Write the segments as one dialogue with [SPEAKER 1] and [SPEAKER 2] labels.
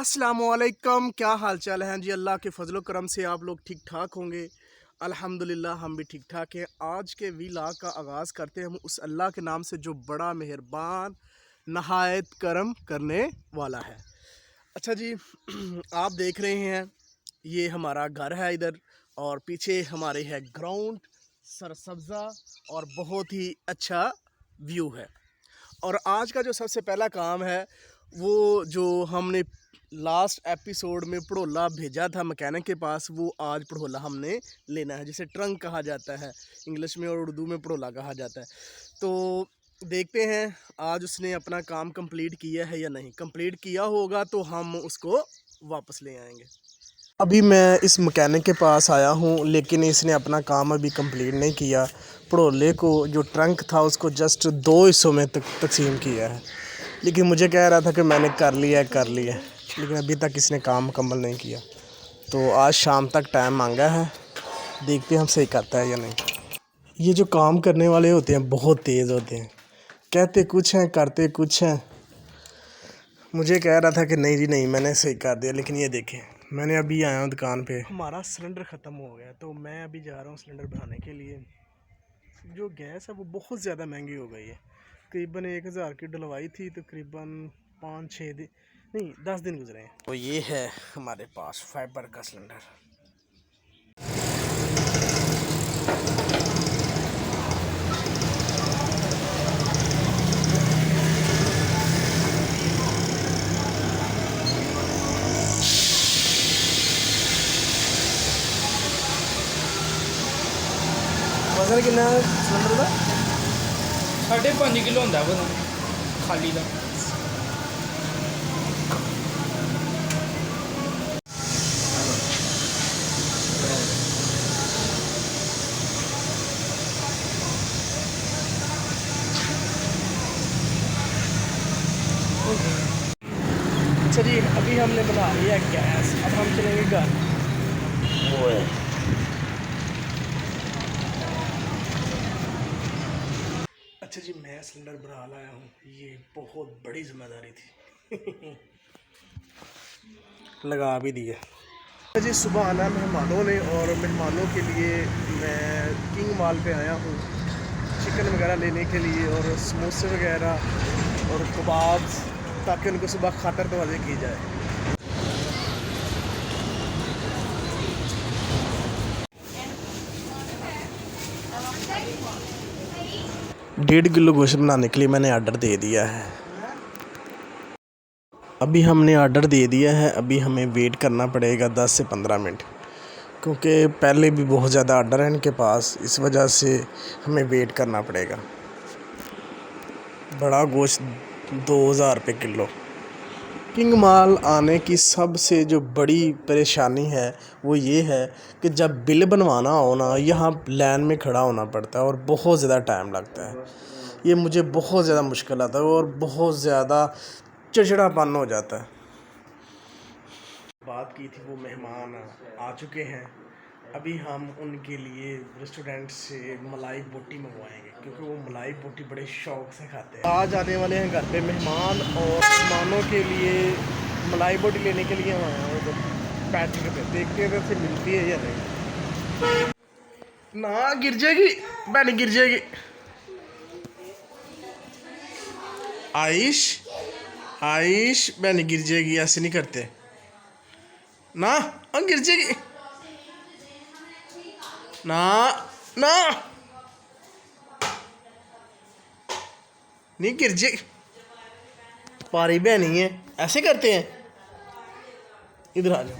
[SPEAKER 1] अस्सलामुअलैकुम, क्या हाल चाल है जी। अल्लाह के फजलो करम से आप लोग ठीक ठाक होंगे। अल्हम्दुलिल्लाह हम भी ठीक ठाक हैं। आज के व्लॉग का आगाज़ करते हैं हम उस अल्लाह के नाम से जो बड़ा मेहरबान नहायत करम करने वाला है। अच्छा जी आप देख रहे हैं ये हमारा घर है इधर, और पीछे हमारे है ग्राउंड सरसब्ज़ा और बहुत ही अच्छा व्यू है। और आज का जो सबसे पहला काम है वो जो हमने लास्ट एपिसोड में पड़ोला भेजा था मैकेनिक के पास, वो आज पड़ोला हमने लेना है, जिसे ट्रंक कहा जाता है इंग्लिश में और उर्दू में पड़ोला कहा जाता है। तो देखते हैं आज उसने अपना काम कंप्लीट किया है या नहीं। कंप्लीट किया होगा तो हम उसको वापस ले आएंगे। अभी मैं इस मैकेनिक के पास आया हूँ, लेकिन इसने अपना काम अभी कंप्लीट नहीं किया। पड़ोले को जो ट्रंक था उसको जस्ट 2 हिस्सों में तकसीम किया है, लेकिन मुझे कह रहा था कि मैंने कर लिया, लेकिन अभी तक इसने काम मुकम्मल नहीं किया। तो आज शाम तक टाइम मांगा है, देखते हैं हम सही करता है या नहीं। ये जो काम करने वाले होते हैं बहुत तेज़ होते हैं, कहते कुछ हैं करते कुछ हैं। मुझे कह रहा था कि नहीं जी नहीं, मैंने सही कर दिया, लेकिन ये देखें मैंने अभी आया हूँ दुकान पे, हमारा सिलेंडर ख़त्म हो गया, तो मैं अभी जा रहा हूँ सिलेंडर भराने के लिए। जो गैस है वो बहुत ज़्यादा महंगी हो गई है। करीबन 1000 की डलवाई थी, तकरीबन 5-6 दिन नहीं 10 दिन गुजरे हैं। तो ये है हमारे पास फाइबर का सिलेंडर। वजन कितना है सिलेंडर का?
[SPEAKER 2] 5.5 किलो होंगे वजन खाली का।
[SPEAKER 1] अच्छा जी अभी हमने बना लिया गैस, अब हम चलेंगे घर। अच्छा जी मैं सिलेंडर भरा लाया हूँ, ये बहुत बड़ी जिम्मेदारी थी। लगा भी दिया। अच्छा जी सुबह आना मेहमानों ने, और मेहमानों के लिए मैं किंग मॉल पे आया हूँ चिकन वगैरह लेने के लिए, और समोसे वगैरह और कबाब, ताकि उनको सुबह खातर दवाजे की जाए। 1.5 किलो गोश्त बनाने के लिए मैंने आर्डर दे दिया है। अभी हमने आर्डर दे दिया है, अभी हमें वेट करना पड़ेगा 10 से 15 मिनट, क्योंकि पहले भी बहुत ज़्यादा आर्डर है इनके पास, इस वजह से हमें वेट करना पड़ेगा। बड़ा गोश्त 2000 रुपये किलो। किंग मॉल आने की सबसे जो बड़ी परेशानी है वो ये है कि जब बिल बनवाना हो ना, यहाँ लाइन में खड़ा होना पड़ता है और बहुत ज़्यादा टाइम लगता है। ये मुझे बहुत ज़्यादा मुश्किल आता है और बहुत ज़्यादा चिड़चिड़ापन हो जाता है। बात की थी वो मेहमान आ चुके हैं, अभी हम उनके लिए रेस्टोरेंट से मलाई बोटी मंगवाएंगे, क्योंकि वो मलाई बोटी बड़े शौक से खाते हैं। आज आने वाले हैं घर पे मेहमान, और मेहमानों के लिए मलाई बोटी लेने के लिए हम आए हैं उधर पैटिंग पे। देखते हैं से मिलती है या नहीं। ना गिर जाएगी बहनी, गिर जाएगी। आइश आइश बहनी गिर जाएगी, ऐसे नहीं करते ना, गिर जाएगी ना ना, नहीं गिर जाएगी। पारी बहनी है, ऐसे करते हैं। इधर आ जाओ।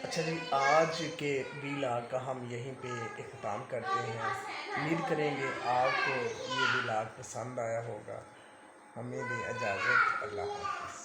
[SPEAKER 1] अच्छा जी आज के व्लॉग का हम यहीं पे इख्तिताम करते हैं। उम्मीद करेंगे आपको ये व्लॉग पसंद आया होगा। हमें दे इजाज़त, अल्लाह हाफ़िज़।